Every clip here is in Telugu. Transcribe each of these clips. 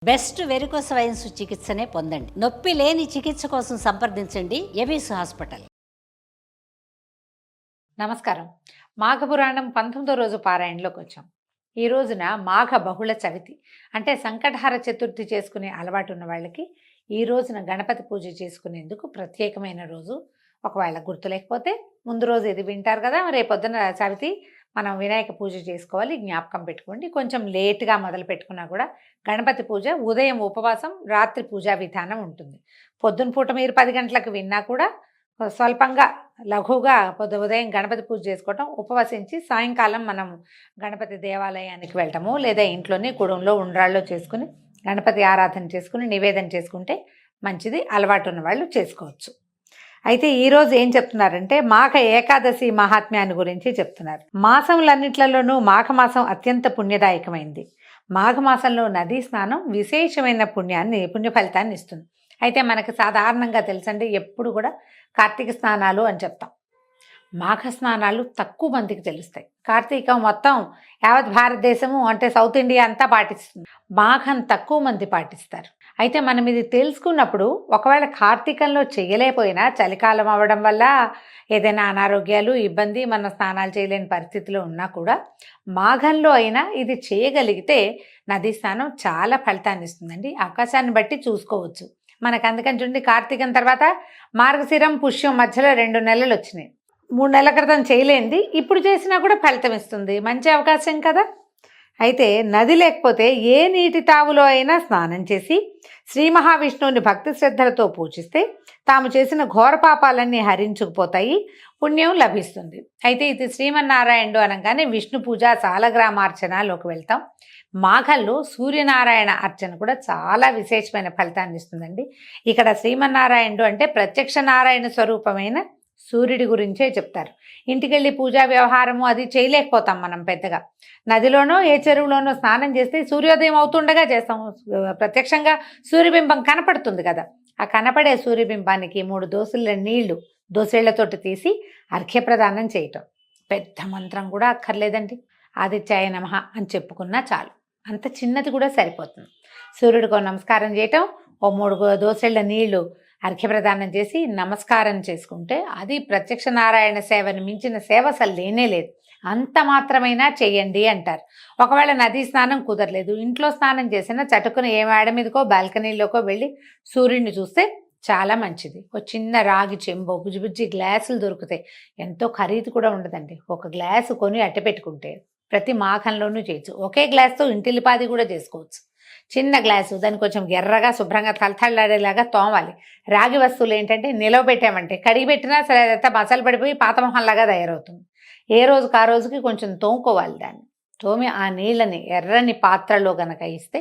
బెస్ట్ వెరికోస్ వైన్స్ చికిత్సనే పొందండి. నొప్పి లేని చికిత్స కోసం సంప్రదించండి ఎవిస్ హాస్పిటల్. నమస్కారం. మాఘపురాణం 19వ రోజు పారాయణలోకి వచ్చాం. ఈ రోజున మాఘ బహుళ చవితి అంటే సంకటహర చతుర్థి చేసుకునే అలవాటు ఉన్న వాళ్ళకి ఈ రోజున గణపతి పూజ చేసుకునేందుకు ప్రత్యేకమైన రోజు. ఒకవేళ గుర్తు లేకపోతే ముందు రోజు ఇది వింటారు కదా, రేపొద్దున చవితి మనం వినాయక పూజ చేసుకోవాలి, జ్ఞాపకం పెట్టుకోండి. కొంచెం లేట్గా మొదలు పెట్టుకున్నా కూడా గణపతి పూజ ఉదయం ఉపవాసం, రాత్రి పూజా విధానం ఉంటుంది. పొద్దున పూట మీరు 10 గంటలకు విన్నా కూడా స్వల్పంగా లఘువుగా ఉదయం గణపతి పూజ చేసుకోవటం, ఉపవసించి సాయంకాలం మనం గణపతి దేవాలయానికి వెళ్ళటము లేదా ఇంట్లోనే కుడంలో ఉండ్రాళ్ళు చేసుకుని గణపతి ఆరాధన చేసుకుని నివేదన చేసుకుంటే మంచిది. అలవాటు ఉన్న వాళ్ళు చేసుకోవచ్చు. అయితే ఈరోజు ఏం చెప్తున్నారంటే మాఘ ఏకాదశి మహాత్మ్యాన్ని గురించి చెప్తున్నారు. మాసములన్నిట్లలోనూ మాఘమాసం అత్యంత పుణ్యదాయకమైంది. మాఘమాసంలో నదీ స్నానం విశేషమైన పుణ్య ఫలితాన్ని ఇస్తుంది. అయితే మనకు సాధారణంగా తెలుసండి, ఎప్పుడు కూడా కార్తీక స్నానాలు అని చెప్తాం. మాఘ స్నానాలు తక్కువ మందికి తెలుస్తాయి. కార్తీకం మొత్తం యావత్ భారతదేశము అంటే సౌత్ ఇండియా అంతా పాటిస్తుంది, మాఘం తక్కువ మంది పాటిస్తారు. అయితే మనం ఇది తెలుసుకున్నప్పుడు ఒకవేళ కార్తీకంలో చేయలేకపోయినా చలికాలం అవ్వడం వల్ల ఏదైనా అనారోగ్యాలు ఇబ్బంది మనం స్నానాలు చేయలేని పరిస్థితిలో ఉన్నా కూడా మాఘంలో అయినా ఇది చేయగలిగితే నదీ స్నానం చాలా ఫలితాన్ని ఇస్తుందండి. అవకాశాన్ని బట్టి చూసుకోవచ్చు. మనకు అందుకని చూడండి, కార్తీకం తర్వాత మార్గశిరం పుష్యం మధ్యలో 2 నెలలు వచ్చినాయి. 3 నెలల క్రితం చేయలేంది ఇప్పుడు చేసినా కూడా ఫలితం ఇస్తుంది. మంచి అవకాశం కదా. అయితే నది లేకపోతే ఏ నీటి తావులో అయినా స్నానం చేసి శ్రీ మహావిష్ణువుని భక్తి శ్రద్ధలతో పూజిస్తే తాము చేసిన ఘోర పాపాలన్నీ హరించుకుపోతాయి, పుణ్యం లభిస్తుంది. అయితే ఇది శ్రీమన్నారాయణుడు అనగానే విష్ణు పూజ సాలగ్రామార్చనలోకి వెళ్తాం. మాఘంలో సూర్యనారాయణ అర్చన కూడా చాలా విశేషమైన ఫలితాన్ని ఇస్తుందండి. ఇక్కడ శ్రీమన్నారాయణుడు అంటే ప్రత్యక్ష నారాయణ స్వరూపమైన సూర్యుడి గురించే చెప్తారు. ఇంటికెళ్ళి పూజా వ్యవహారము అది చేయలేకపోతాం మనం పెద్దగా. నదిలోనో ఏ చెరువులోనో స్నానం చేస్తే సూర్యోదయం అవుతుండగా చేస్తాం. ప్రత్యక్షంగా సూర్యబింబం కనపడుతుంది కదా, ఆ కనపడే సూర్యబింబానికి 3 దోసెళ్ళ నీళ్లు దోసెళ్లతోటి తీసి అర్ఘ్యప్రదానం చేయటం. పెద్ద మంత్రం కూడా అక్కర్లేదండి. ఆదిత్యాయ నమః అని చెప్పుకున్నా చాలు, అంత చిన్నది కూడా సరిపోతుంది. సూర్యుడికో నమస్కారం చేయటం, ఓ 3 దోసెళ్ల నీళ్లు అర్ఘ్యప్రదానం చేసి నమస్కారం చేసుకుంటే అది ప్రత్యక్ష నారాయణ సేవని మించిన సేవ అసలు లేనే లేదు. అంత మాత్రమైనా చేయండి అంటారు. ఒకవేళ నదీ స్నానం కుదరలేదు, ఇంట్లో స్నానం చేసినా చటుకున ఏ మేడ మీదకో బాల్కనీలోకో వెళ్ళి సూర్యుడిని చూస్తే చాలా మంచిది. ఒక చిన్న రాగి చెంబు, బుజ్జి గ్లాసులు దొరుకుతాయి, ఎంతో ఖరీదు కూడా ఉండదండి. ఒక గ్లాసు కొని అట్ట పెట్టుకుంటే ప్రతి మాఘంలోనూ చేయొచ్చు. ఒకే గ్లాస్తో ఇంటిల్లిపాది కూడా చేసుకోవచ్చు. చిన్న గ్లాసు, దాన్ని కొంచెం ఎర్రగా శుభ్రంగా తలతళ్ళాడేలాగా తోమాలి. రాగి వస్తువులు ఏంటంటే నిలవ పెట్టామంటే కడిగి పెట్టినా సరే అదంతా మసలు పడిపోయి పాత మొహంలాగా తయారవుతుంది. ఏ రోజుకి ఆ రోజుకి కొంచెం తోముకోవాలి. దాన్ని తోమి ఆ నీళ్ళని ఎర్రని పాత్రలో గనక ఇస్తే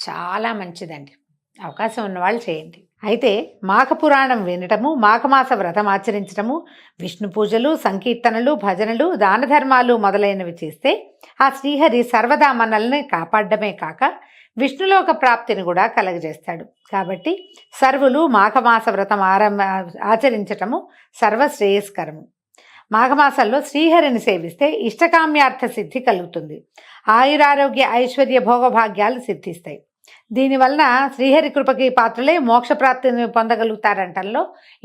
చాలా మంచిదండి. అవకాశం ఉన్నవాళ్ళు చేయండి. అయితే మాఘపురాణం వినటము, మాఘమాస వ్రతం ఆచరించటము, విష్ణు పూజలు, సంకీర్తనలు, భజనలు, దాన ధర్మాలు మొదలైనవి చేస్తే ఆ శ్రీహరి సర్వదా మనల్ని కాపాడమే కాక విష్ణులోక ప్రాప్తిని కూడా కలగజేస్తాడు. కాబట్టి సర్వులు మాఘమాస వ్రతం ఆచరించటము సర్వశ్రేయస్కరము. మాఘమాసంలో శ్రీహరిని సేవిస్తే ఇష్టకామ్యార్థ సిద్ధి కలుగుతుంది. ఆయురారోగ్య ఐశ్వర్య భోగభాగ్యాలు సిద్ధిస్తాయి. దీనివలన శ్రీహరి కృపకి పాత్రలే మోక్షప్రాప్తిని పొందగలుగుతారంటంలో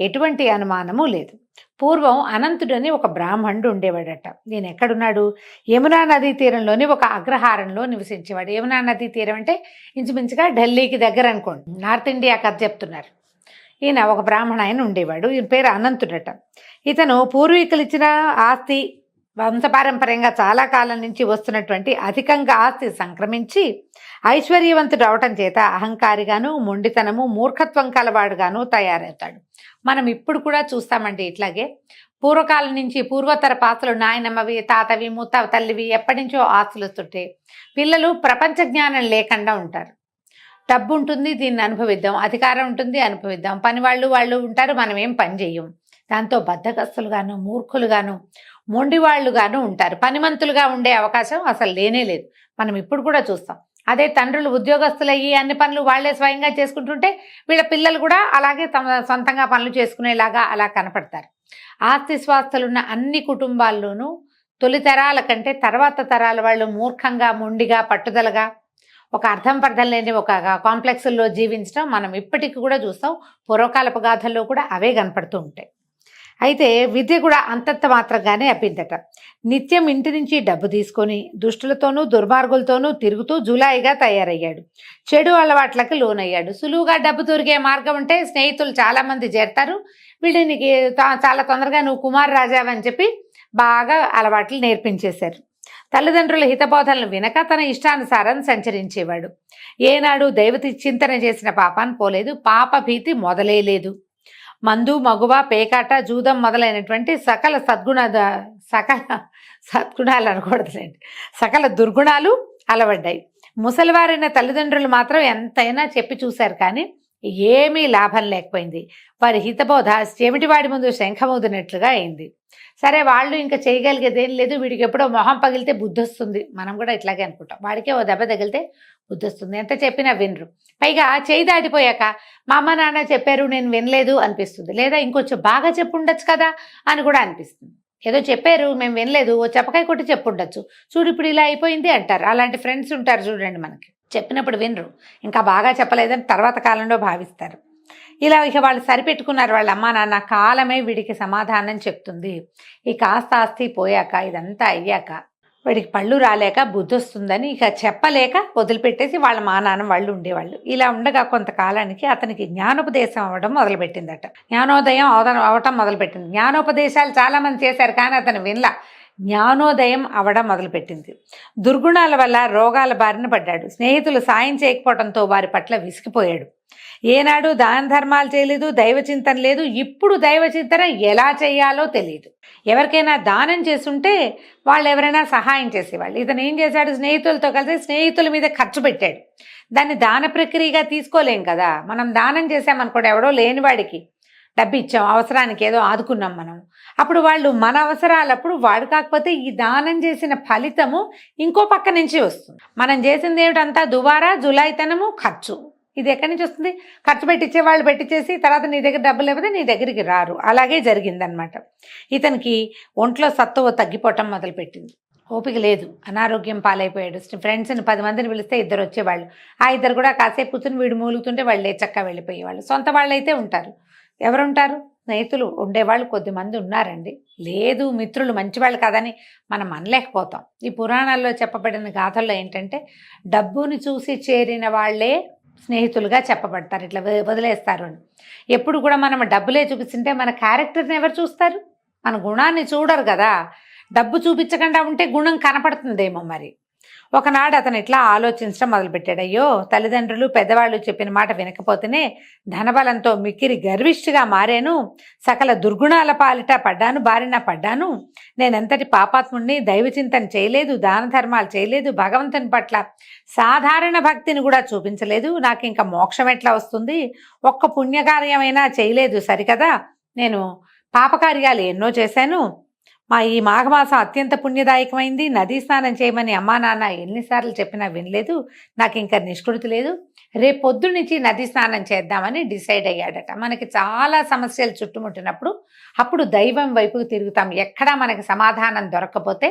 ఎటువంటి అనుమానము లేదు. పూర్వం అనంతుడని ఒక బ్రాహ్మణుడు ఉండేవాడట. ఈయన ఎక్కడున్నాడు? యమునా నదీ తీరంలోని ఒక అగ్రహారంలో నివసించేవాడు. యమునా నదీ తీరం అంటే ఇంచుమించుగా ఢిల్లీకి దగ్గర అనుకోండి, నార్త్ ఇండియా కథ చెప్తున్నారు. ఈయన ఒక బ్రాహ్మణ ఆయన ఉండేవాడు. ఈయన పేరు అనంతుడట. ఇతను పూర్వీకులు ఇచ్చిన ఆస్తి, వంశపారంపర్యంగా చాలా కాలం నుంచి వస్తున్నటువంటి అధికంగా ఆస్తి సంక్రమించి ఐశ్వర్యవంతుడు అవటం చేత అహంకారిగాను, మొండితనము, మూర్ఖత్వం కలవాడుగాను తయారవుతాడు. మనం ఇప్పుడు కూడా చూస్తామండి ఇట్లాగే. పూర్వకాలం నుంచి పూర్వతర పాత్రలు, నాయనమ్మవి, తాతవి, ముత్త తల్లివి ఎప్పటి నుంచో ఆస్తులు వస్తుంటే పిల్లలు ప్రపంచ జ్ఞానం లేకుండా ఉంటారు. డబ్బు ఉంటుంది, దీన్ని అనుభవిద్దాం, అధికారం ఉంటుంది, అనుభవిద్దాం, పని వాళ్ళు ఉంటారు, మనం ఏం పని చెయ్యం. దాంతో బద్ధకస్తులుగాను, మూర్ఖులుగాను, మొండివాళ్లుగాను ఉంటారు. పనిమంతులుగా ఉండే అవకాశం అసలు లేనే లేదు. మనం ఇప్పుడు కూడా చూస్తాం. అదే తండ్రులు ఉద్యోగస్తులయ్యి అన్ని పనులు వాళ్లే స్వయంగా చేసుకుంటుంటే వీళ్ళ పిల్లలు కూడా అలాగే తమ సొంతంగా పనులు చేసుకునేలాగా అలా కనపడతారు. ఆస్తి స్వాస్థలున్న అన్ని కుటుంబాల్లోనూ తొలి తరాల కంటే తర్వాత తరాల వాళ్ళు మూర్ఖంగా, మొండిగా, పట్టుదలగా ఒక అర్థం పర్థం లేని ఒక కాంప్లెక్స్లో జీవించడం మనం ఇప్పటికి కూడా చూస్తాం. పూర్వకాలపు గాథల్లో కూడా అవే కనపడుతూ ఉంటాయి. అయితే విద్య కూడా అంతంత మాత్రంగానే అబ్బిందట. నిత్యం ఇంటి నుంచి డబ్బు తీసుకొని దుష్టులతోనూ దుర్మార్గులతోనూ తిరుగుతూ జులాయిగా తయారయ్యాడు. చెడు అలవాట్లకు లోనయ్యాడు. సులువుగా డబ్బు దొరికే మార్గం ఉంటే స్నేహితులు చాలామంది చేరతారు. వీడికి చాలా తొందరగా నువ్వు కుమార్ రాజావని చెప్పి బాగా అలవాట్లు నేర్పించేశారు. తల్లిదండ్రుల హితబోధనలు వినక తన ఇష్టానుసారం సంచరించేవాడు. ఏనాడు దైవతి చింతన చేసిన పాపాన్ని పోలేదు. పాప భీతి మొదలే లేదు. మందు, మగువ, పేకాట, జూదం మొదలైనటువంటి సకల సద్గుణాలు అనకూడదులేండి, సకల దుర్గుణాలు అలవడ్డాయి. ముసలివారైన తల్లిదండ్రులు మాత్రం ఎంతైనా చెప్పి చూశారు, కానీ ఏమీ లాభం లేకపోయింది. వారి హితబోధ చెమిటివాడి ముందు శంఖమూదినట్లుగా అయింది. సరే, వాళ్ళు ఇంకా చేయగలిగేది ఏం లేదు. వీడికి ఎప్పుడో మొహం పగిలితే బుద్ధి వస్తుంది, మనం కూడా ఇట్లాగే అనుకుంటాం. వాడికే ఓ దెబ్బ తగిలితే బుద్ధి వస్తుంది, ఎంత చెప్పినా వినరు. పైగా చేయి దాటిపోయాక మా అమ్మ నాన్న చెప్పారు నేను వినలేదు అనిపిస్తుంది, లేదా ఇంకొంచెం బాగా చెప్పుండొచ్చు కదా అని కూడా అనిపిస్తుంది. ఏదో చెప్పారు మేము వినలేదు, ఓ చెప్పకాయ కొట్టి చెప్పుండొచ్చు, చూడు ఇప్పుడు ఇలా అయిపోయింది అంటారు. అలాంటి ఫ్రెండ్స్ ఉంటారు చూడండి, మనకి చెప్పినప్పుడు వినరు, ఇంకా బాగా చెప్పలేదని తర్వాత కాలంలో భావిస్తారు. ఇలా ఇక వాళ్ళు సరిపెట్టుకున్నారు. వాళ్ళ అమ్మా నాన్న కాలమే వీడికి సమాధానం చెప్తుంది. ఈ కాస్త ఆస్తి పోయాక, ఇదంతా అయ్యాక వీడికి పళ్ళు రాలేక బుద్ధి వస్తుందని ఇక చెప్పలేక వదిలిపెట్టేసి వాళ్ళ మా నాన్న వాళ్ళు ఉండేవాళ్ళు. ఇలా ఉండగా కొంతకాలానికి అతనికి జ్ఞానోపదేశం అవ్వడం మొదలుపెట్టిందట. జ్ఞానోదయం అవటం మొదలుపెట్టింది. జ్ఞానోపదేశాలు చాలామంది చేశారు, కానీ అతను వినలా. జ్ఞానోదయం అవడం మొదలుపెట్టింది. దుర్గుణాల వల్ల రోగాల బారిన పడ్డాడు. స్నేహితులు సాయం చేయకపోవడంతో వారి పట్ల విసిగిపోయాడు. ఏనాడు దాన ధర్మాలు చేయలేదు, దైవచింతన లేదు. ఇప్పుడు దైవచింతన ఎలా చేయాలో తెలియదు. ఎవరికైనా దానం చేస్తుంటే వాళ్ళు ఎవరైనా సహాయం చేసేవాళ్ళు. ఇతను ఏం చేశాడు, స్నేహితులతో కలిసి స్నేహితుల మీద ఖర్చు పెట్టాడు. దాన్ని దాన ప్రక్రియగా తీసుకోలేం కదా. మనం దానం చేసామనుకోండి, ఎవడో లేనివాడికి డబ్బు ఇచ్చాం, అవసరానికి ఏదో ఆదుకున్నాం మనం, అప్పుడు వాళ్ళు మన అవసరాలప్పుడు వాడు కాకపోతే ఈ దానం చేసిన ఫలితము ఇంకో పక్క నుంచి వస్తుంది. మనం చేసింది ఏమిటంతా దుబారా, జులాయితనము, ఖర్చు. ఇది ఎక్కడి నుంచి వస్తుంది? ఖర్చు పెట్టించే వాళ్ళు పెట్టించేసి తర్వాత నీ దగ్గర డబ్బులు లేకపోతే నీ దగ్గరికి రారు. అలాగే జరిగిందనమాట. ఇతనికి ఒంట్లో సత్తువ తగ్గిపోవటం మొదలుపెట్టింది. ఓపిక లేదు, అనారోగ్యం పాలైపోయాడు. ఫ్రెండ్స్ని 10 మందిని పిలిస్తే 2 వచ్చేవాళ్ళు. ఆ 2 కూడా కాసేపు కూర్చుని వీడు మూలుగుతుంటే వాళ్ళు చక్కగా వెళ్ళిపోయేవాళ్ళు. సొంత వాళ్ళు అయితే ఉంటారు, ఎవరుంటారు? స్నేహితులు ఉండేవాళ్ళు కొద్దిమంది ఉన్నారండి. లేదు, మిత్రులు మంచివాళ్ళు కాదని మనం అనలేకపోతాం. ఈ పురాణాల్లో చెప్పబడిన గాథల్లో ఏంటంటే డబ్బుని చూసి చేరిన వాళ్ళే స్నేహితులుగా చెప్పబడతారు, ఇట్లా వదిలేస్తారు అని. ఎప్పుడు కూడా మనం డబ్బులే చూపిస్తుంటే మన క్యారెక్టర్ని ఎవరు చూస్తారు? మన గుణాన్ని చూడరు కదా. డబ్బు చూపించకుండా ఉంటే గుణం కనపడుతుందేమో. మరి ఒకనాడు అతను ఇట్లా ఆలోచించడం మొదలుపెట్టాడు. అయ్యో, తల్లిదండ్రులు పెద్దవాళ్ళు చెప్పిన మాట వినకపోతేనే ధనబలంతో మిక్కిరి గర్విష్ఠిగా మారాను, సకల దుర్గుణాల బారిన పడ్డాను. నేనెంతటి పాపాత్ముడిని, దైవచింతన చేయలేదు, దాన ధర్మాలు చేయలేదు, భగవంతుని పట్ల సాధారణ భక్తిని కూడా చూపించలేదు. నాకు ఇంకా మోక్షం ఎట్లా వస్తుంది? ఒక్క పుణ్యకార్యమైనా చేయలేదు సరికదా. నేను పాపకార్యాలు ఎన్నో చేశాను. ఈ మాఘమాసం అత్యంత పుణ్యదాయకమైంది. నదీ స్నానం చేయమని అమ్మా నాన్న ఎన్నిసార్లు చెప్పినా వినలేదు. నాకు ఇంకా నిష్కృతి లేదు. రేపు పొద్దు నుంచి నదీ స్నానం చేద్దామని డిసైడ్ అయ్యాడట. మనకి చాలా సమస్యలు చుట్టుముట్టినప్పుడు అప్పుడు దైవం వైపుకి తిరుగుతాం. ఎక్కడా మనకి సమాధానం దొరకకపోతే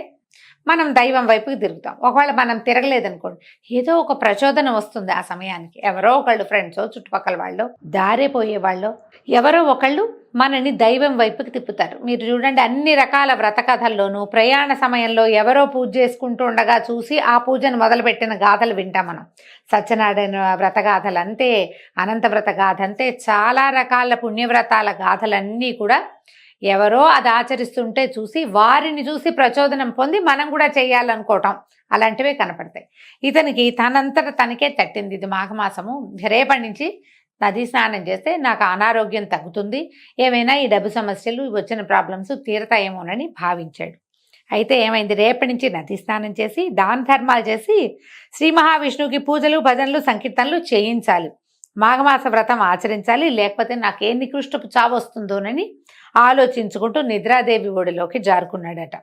మనం దైవం వైపుకి తిరుగుతాం. ఒకవేళ మనం తిరగలేదనుకోండి, ఏదో ఒక ప్రచోదనం వస్తుంది ఆ సమయానికి. ఎవరో ఒకళ్ళు, ఫ్రెండ్సో, చుట్టుపక్కల వాళ్ళు, దారిపోయే వాళ్ళు, ఎవరో ఒకళ్ళు మనని దైవం వైపుకి తిప్పుతారు. మీరు చూడండి, అన్ని రకాల వ్రత కథల్లోనూ ప్రయాణ సమయంలో ఎవరో పూజ చేసుకుంటూ ఉండగా చూసి ఆ పూజను మొదలుపెట్టిన గాథలు వింటాం మనం. సత్యనారాయణ వ్రత గాథలు అంతే, అనంత వ్రత గాథ అంతే, చాలా రకాల పుణ్యవ్రతాల గాథలన్నీ కూడా ఎవరో అది ఆచరిస్తుంటే చూసి వారిని చూసి ప్రచోదనం పొంది మనం కూడా చేయాలనుకోవటం, అలాంటివే కనపడతాయి. ఇతనికి తనంతట తనకే తట్టింది. ఇది మాఘమాసము, రేపటి నుంచి నదీ స్నానం చేస్తే నాకు అనారోగ్యం తగ్గుతుంది, ఏమైనా ఈ డబ్బు సమస్యలు, వచ్చిన ప్రాబ్లమ్స్ తీరతాయేమోనని భావించాడు. అయితే ఏమైంది, రేపటి నుంచి నదీ స్నానం చేసి దాన ధర్మాలు చేసి శ్రీ మహావిష్ణువుకి పూజలు, భజనలు, సంకీర్తనలు చేయించాలి. మాఘమాస వ్రతం ఆచరించాలి, లేకపోతే నాకే నికృష్టపు చావు వస్తుందోనని ఆలోచించుకుంటూ నిద్రాదేవి ఒడిలోకి జారుకున్నాడట.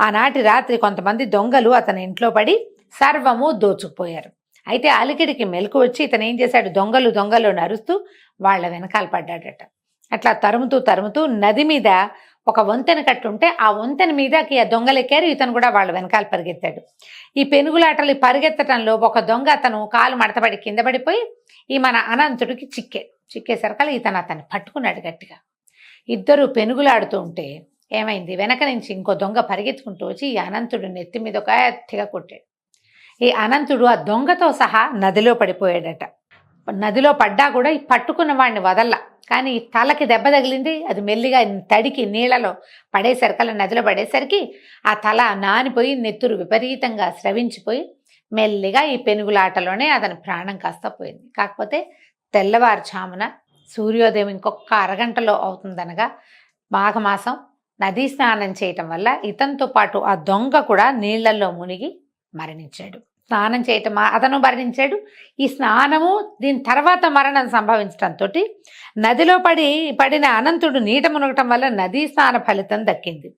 ఆనాటి రాత్రి కొంతమంది దొంగలు అతని ఇంట్లో పడి సర్వము దోచుకుపోయారు. అయితే అలికిడికి మెలకు వచ్చి ఇతను ఏం చేశాడు, దొంగలు దొంగలు నరుస్తూ వాళ్ళ వెనకాల పడ్డాడట. అట్లా తరుముతూ నది మీద ఒక వంతెన కట్టుంటే ఆ వంతెన మీదకి ఆ దొంగలు ఎక్కారు, ఇతను కూడా వాళ్ళ వెనకాల పరిగెత్తాడు. ఈ పెనుగులాటలు ఈ పరిగెత్తటంలో ఒక దొంగ అతను కాలు మడతపడి కింద పడిపోయి ఈ మన అనంతుడికి చిక్కేసరికల్లా ఇతను అతన్ని పట్టుకున్నాడు గట్టిగా. ఇద్దరు పెనుగులాడుతూ ఉంటే ఏమైంది, వెనక నుంచి ఇంకో దొంగ పరిగెత్తుకుంటూ వచ్చి ఈ అనంతుడు నెత్తి మీద ఒక ఎత్తిగా కొట్టాడు. ఈ అనంతుడు ఆ దొంగతో సహా నదిలో పడిపోయాడట. నదిలో పడ్డా కూడా ఈ పట్టుకున్న వాడిని వదల్లా, కానీ తలకి దెబ్బ తగిలింది. అది మెల్లిగా తడికి నీళ్లలో పడేసరికల్లా నదిలో పడేసరికి ఆ తల నానిపోయి నెత్తురు విపరీతంగా స్రవించిపోయి మెల్లిగా ఈ పెనుగులాటలోనే అతని ప్రాణం కాస్త పోయింది. కాకపోతే తెల్లవారుజామున సూర్యోదయం ఇంకొక అరగంటలో అవుతుందనగా మాఘమాసం నదీ స్నానం చేయటం వల్ల ఇతనితో పాటు ఆ దొంగ కూడా నీళ్లలో మునిగి మరణించాడు. స్నానం చేయటం అతను మరణించాడు. ఈ స్నానము దీని తర్వాత మరణం సంభవించడంతో నదిలో పడిన అనంతుడు నీట మునగటం వల్ల నదీ స్నాన ఫలితం దక్కింది.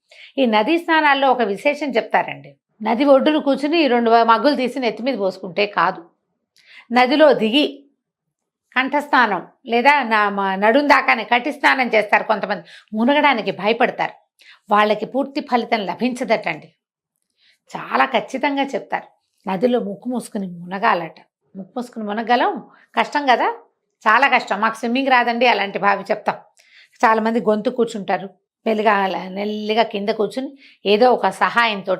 ఈ నదీ స్నానాల్లో ఒక విశేషం చెప్తారండి. నది ఒడ్డును కూర్చుని 2 మగ్గులు తీసి నెత్తి మీద పోసుకుంటే కాదు, నదిలో దిగి కంఠస్నానం లేదా నడుం దాకానే కట్టి స్నానం చేస్తారు కొంతమంది. మునగడానికి భయపడతారు, వాళ్ళకి పూర్తి ఫలితం లభించదటండి. చాలా ఖచ్చితంగా చెప్తారు. నదిలో ముక్కు మూసుకుని మునగాలట. ముక్కు మూసుకుని మునగలం కష్టం కదా, చాలా కష్టం. మాకు స్విమ్మింగ్ రాదండి అలాంటి భావి చెప్తాం. చాలామంది గొంతు కూర్చుంటారు, నెల్లిగా కింద కూర్చుని ఏదో ఒక సహాయంతో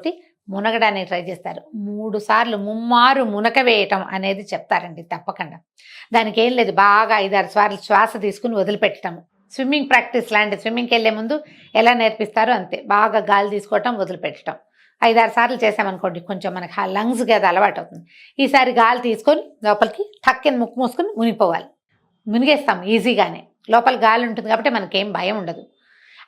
మునగడానికి ట్రై చేస్తారు. 3 సార్లు ముమ్మారు మునక వేయటం అనేది చెప్తారండి తప్పకుండా. దానికి ఏం లేదు, బాగా 5-6 సార్లు శ్వాస తీసుకుని వదిలిపెట్టడం. స్విమ్మింగ్ ప్రాక్టీస్ లాంటి, స్విమ్మింగ్కి వెళ్ళే ముందు ఎలా నేర్పిస్తారో అంతే, బాగా గాలి తీసుకోవటం వదిలిపెట్టడం. 5-6 సార్లు చేసామనుకోండి కొంచెం మనకి ఆ లంగ్స్కి అది అలవాటు అవుతుంది. ఈసారి గాలి తీసుకొని లోపలికి టక్కిన ముక్కు మూసుకొని మునిగిపోవాలి. మునిగేస్తాం ఈజీగానే, లోపల గాలి ఉంటుంది కాబట్టి మనకేం భయం ఉండదు.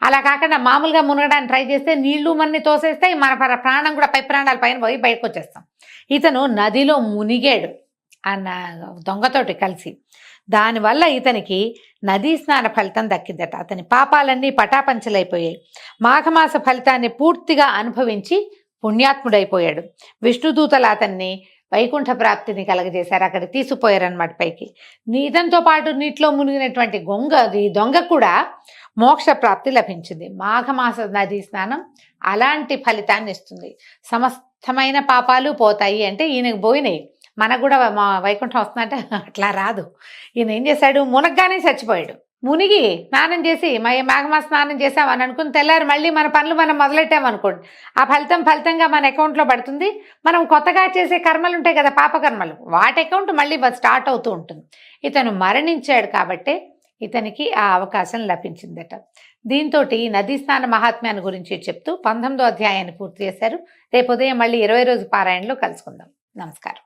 అలా కాకుండా మామూలుగా మునగడానికి ట్రై చేస్తే నీళ్లు మన్ని తోసేస్తే మన ప్రాణం కూడా ప్రాణాల పైన పోయి బయటకు వచ్చేస్తాం. ఇతను నదిలో మునిగాడు అన్న దొంగతోటి కలిసి. దానివల్ల ఇతనికి నదీ స్నాన ఫలితం దక్కిందట. అతని పాపాలన్నీ పటాపంచలైపోయాయి. మాఘమాస ఫలితాన్ని పూర్తిగా అనుభవించి పుణ్యాత్ముడైపోయాడు. విష్ణుదూతలు అతన్ని వైకుంఠ ప్రాప్తిని కలగజేశారు, అక్కడ తీసుకుపోయారన్నమాట పైకి. ఇతనితో పాటు నీటిలో మునిగినటువంటి దొంగ కూడా మోక్ష ప్రాప్తి లభించింది. మాఘమాస నదీ స్నానం అలాంటి ఫలితాన్ని ఇస్తుంది. సమస్తమైన పాపాలు పోతాయి అంటే ఈయనకు పోయినాయి, మనకు కూడా మా వైకుంఠం వస్తుందంటే అట్లా రాదు. ఈయన ఏం చేశాడు, మునగ్గానే చచ్చిపోయాడు. మునిగి స్నానం చేసి మాఘమాస స్నానం చేసామని అనుకుని తెల్లారు మళ్ళీ మన పనులు మనం మొదలెట్టామనుకోండి, ఆ ఫలితంగా మన అకౌంట్లో పడుతుంది. మనం కొత్తగా చేసే కర్మలు ఉంటాయి కదా, పాపకర్మలు, వాటి అకౌంట్ మళ్ళీ స్టార్ట్ అవుతూ ఉంటుంది. ఇతను మరణించాడు కాబట్టి ఇతనికి ఆ అవకాశం లభించిందట. దీంతో నదీ స్నాన మహాత్మ్యాన్ని గురించి చెప్తూ 19వ అధ్యాయాన్ని పూర్తి చేశారు. రేపు ఉదయం మళ్ళీ 20 రోజు పారాయణలో కలుసుకుందాం. నమస్కారం.